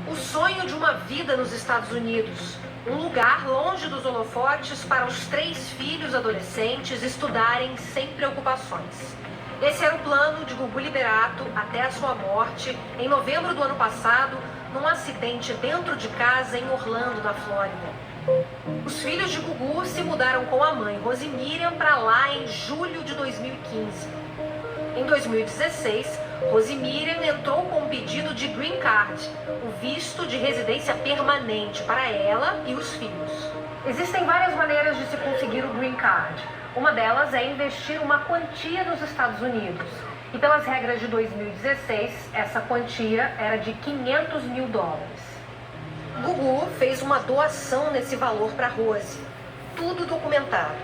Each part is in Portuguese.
O sonho de uma vida nos Estados Unidos. Um lugar longe dos holofotes para os 3 filhos adolescentes estudarem sem preocupações. Esse era o plano de Gugu Liberato até a sua morte em novembro do ano passado, num acidente dentro de casa em Orlando, na Flórida. Os filhos de Gugu se mudaram com a mãe, Rose Miriam, para lá em julho de 2015. Em 2016, Rose Miriam entrou com um pedido de Green Card, o visto de residência permanente para ela e os filhos. Existem várias maneiras de se conseguir o Green Card. Uma delas é investir uma quantia nos Estados Unidos. E pelas regras de 2016, essa quantia era de $500 mil. Gugu fez uma doação nesse valor para Rose. Tudo documentado.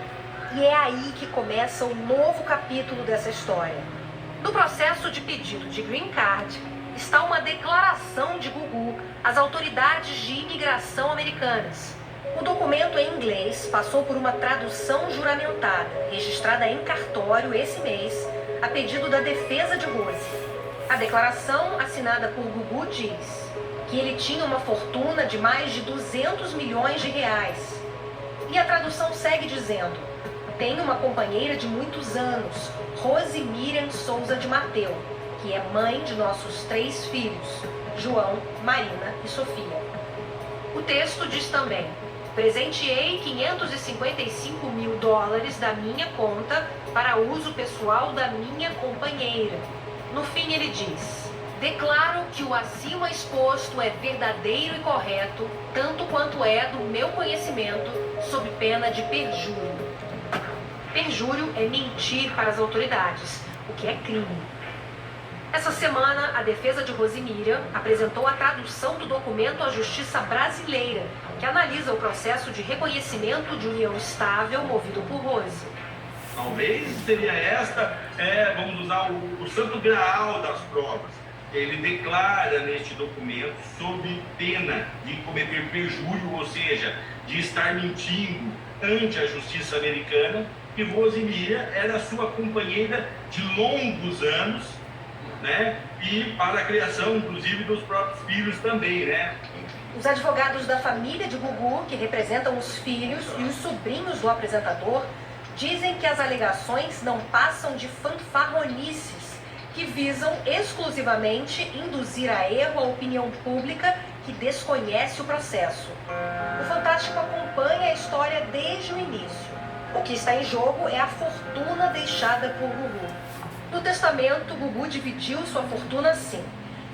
E é aí que começa o novo capítulo dessa história. No processo de pedido de Green Card, está uma declaração de Gugu às autoridades de imigração americanas. O documento em inglês passou por uma tradução juramentada, registrada em cartório esse mês, a pedido da defesa de Rose. A declaração, assinada por Gugu, diz que ele tinha uma fortuna de mais de R$200 milhões. E a tradução segue dizendo: tenho uma companheira de muitos anos, Rose Miriam Souza de Mateu, que é mãe de nossos 3 filhos, João, Marina e Sofia. O texto diz também: presenteei $555 mil da minha conta para uso pessoal da minha companheira. No fim ele diz: declaro que o acima exposto é verdadeiro e correto, tanto quanto é do meu conhecimento, sob pena de perjúrio. Perjúrio é mentir para as autoridades, o que é crime. Essa semana, a defesa de Rose Miriam apresentou a tradução do documento à Justiça brasileira, que analisa o processo de reconhecimento de união estável movido por Rose. Talvez seria vamos usar o santo graal das provas. Ele declara neste documento, sob pena de cometer perjúrio, ou seja, de estar mentindo ante a justiça americana, que Rose Miriam era sua companheira de longos anos, né? E para a criação, inclusive, dos próprios filhos também, né? Os advogados da família de Gugu, que representam os filhos e os sobrinhos do apresentador, dizem que as alegações não passam de fanfarronices que visam exclusivamente induzir a erro a opinião pública que desconhece o processo. O Fantástico acompanha a história desde o início. O que está em jogo é a fortuna deixada por Gugu. No testamento, Gugu dividiu sua fortuna assim: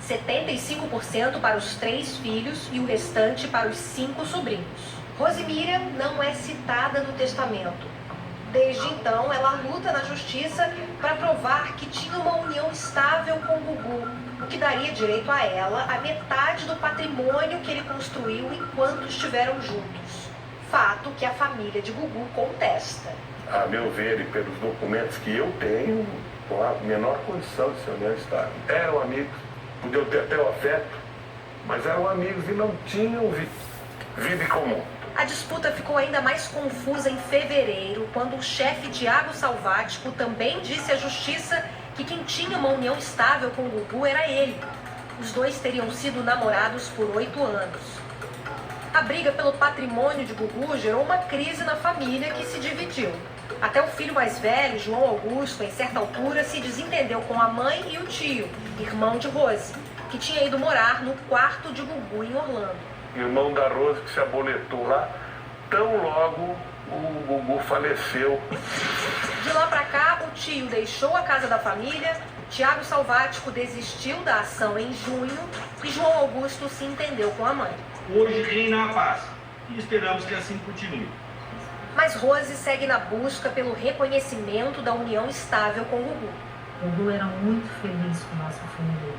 75% para os 3 filhos e o restante para os 5 sobrinhos. Rose Miriam não é citada no testamento. Desde então, ela luta na justiça para provar que tinha uma união estável com Gugu, o que daria direito a ela a metade do patrimônio que ele construiu enquanto estiveram juntos. Fato que a família de Gugu contesta. A meu ver, e pelos documentos que eu tenho, com a menor condição de ser união estável. Eram amigos, podiam ter até o afeto, mas eram amigos e não tinham vida em comum. A disputa ficou ainda mais confusa em fevereiro, quando o chefe Thiago Salvático também disse à justiça que quem tinha uma união estável com o Gugu era ele. Os dois teriam sido namorados por 8 anos. A briga pelo patrimônio de Gugu gerou uma crise na família que se dividiu. Até o filho mais velho, João Augusto, em certa altura, se desentendeu com a mãe e o tio, irmão de Rose, que tinha ido morar no quarto de Gugu em Orlando. Irmão da Rose que se aboletou lá, tão logo o Gugu faleceu. De lá pra cá, o tio deixou a casa da família, Thiago Salvático desistiu da ação em junho e João Augusto se entendeu com a mãe. Hoje reina a paz e esperamos que assim continue. Mas Rose segue na busca pelo reconhecimento da união estável com Gugu. Gugu era muito feliz com nossa família.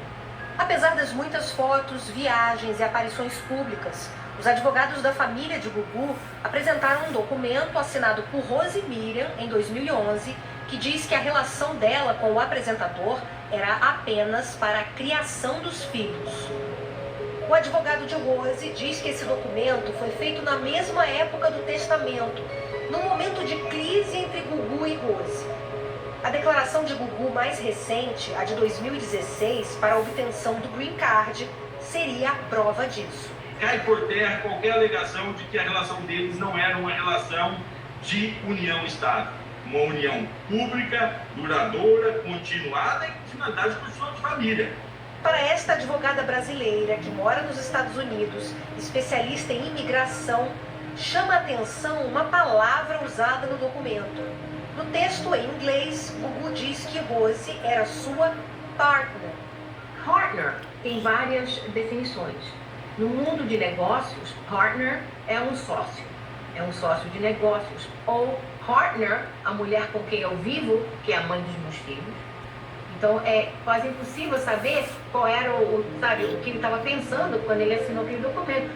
Apesar das muitas fotos, viagens e aparições públicas, os advogados da família de Gugu apresentaram um documento assinado por Rose Miriam em 2011 que diz que a relação dela com o apresentador era apenas para a criação dos filhos. O advogado de Rose diz que esse documento foi feito na mesma época do testamento, num momento de crise entre Gugu e Rose. A declaração de Gugu mais recente, a de 2016, para a obtenção do Green Card, seria a prova disso. Cai por terra qualquer alegação de que a relação deles não era uma relação de união estável. Uma união pública, duradoura, continuada e com finalidade de construção de família. Para esta advogada brasileira que mora nos Estados Unidos, especialista em imigração, chama a atenção uma palavra usada no documento. No texto em inglês, Gugu diz que Rose era sua partner. Partner tem várias definições. No mundo de negócios, partner é um sócio de negócios. Ou partner, a mulher com quem eu vivo, que é a mãe dos meus filhos. Então é quase impossível saber qual era o que ele estava pensando quando ele assinou aquele documento.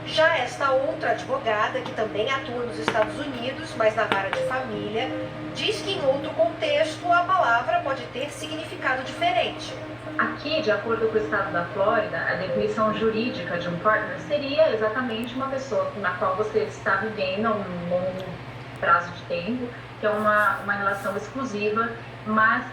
Já esta outra advogada, que também atua nos Estados Unidos, mas na vara de família, diz que em outro contexto a palavra pode ter significado diferente. Aqui, de acordo com o estado da Flórida, a definição jurídica de um partner seria exatamente uma pessoa na qual você está vivendo a um longo prazo de tempo, que é uma relação exclusiva, mas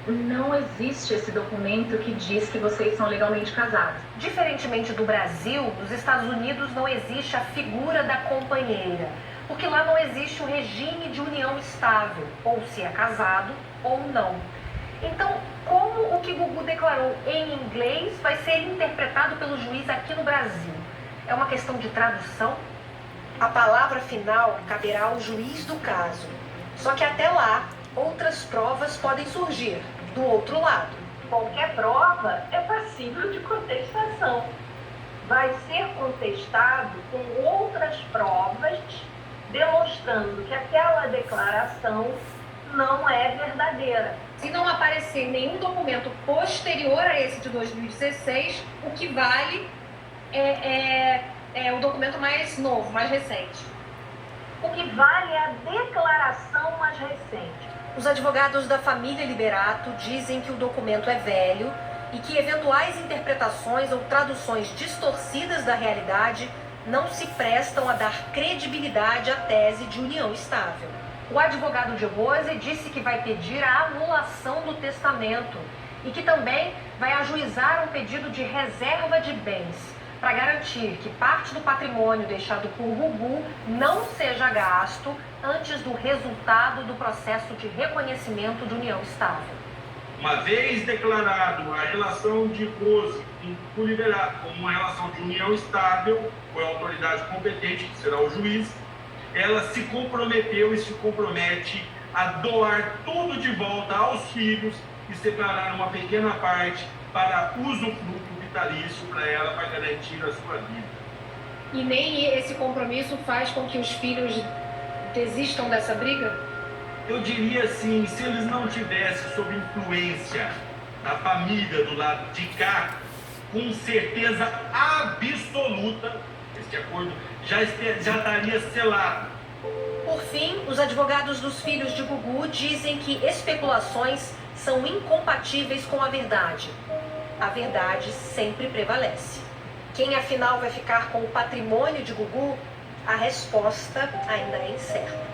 não existe esse documento que diz que vocês são legalmente casados. Diferentemente do Brasil, nos Estados Unidos não existe a figura da companheira, porque lá não existe o regime de união estável, ou se é casado ou não. Então, como o que Gugu declarou em inglês vai ser interpretado pelo juiz aqui no Brasil? É uma questão de tradução? A palavra final caberá ao juiz do caso. Só que até lá, outras provas podem surgir do outro lado. Qualquer prova é passível de contestação. Vai ser contestado com outras provas demonstrando que aquela declaração não é verdadeira. Se não aparecer nenhum documento posterior a esse de 2016, o que vale é o documento mais novo, mais recente. O que vale é a declaração mais recente. Os advogados da família Liberato dizem que o documento é velho e que eventuais interpretações ou traduções distorcidas da realidade não se prestam a dar credibilidade à tese de união estável. O advogado de Rose disse que vai pedir a anulação do testamento e que também vai ajuizar um pedido de reserva de bens para garantir que parte do patrimônio deixado por Gugu não seja gasto antes do resultado do processo de reconhecimento de união estável. Uma vez declarado a relação de Rose com o Liberato como uma relação de união estável, com a autoridade competente, que será o juiz, ela se comprometeu e se compromete a doar tudo de volta aos filhos e separar uma pequena parte para usufruto vitalício para ela, para garantir a sua vida. E nem esse compromisso faz com que os filhos desistam dessa briga? Eu diria assim, se eles não tivessem sob influência da família do lado de cá, com certeza absoluta, esse acordo já estaria selado. Por fim, os advogados dos filhos de Gugu dizem que especulações são incompatíveis com a verdade. A verdade sempre prevalece. Quem afinal vai ficar com o patrimônio de Gugu? A resposta ainda é incerta.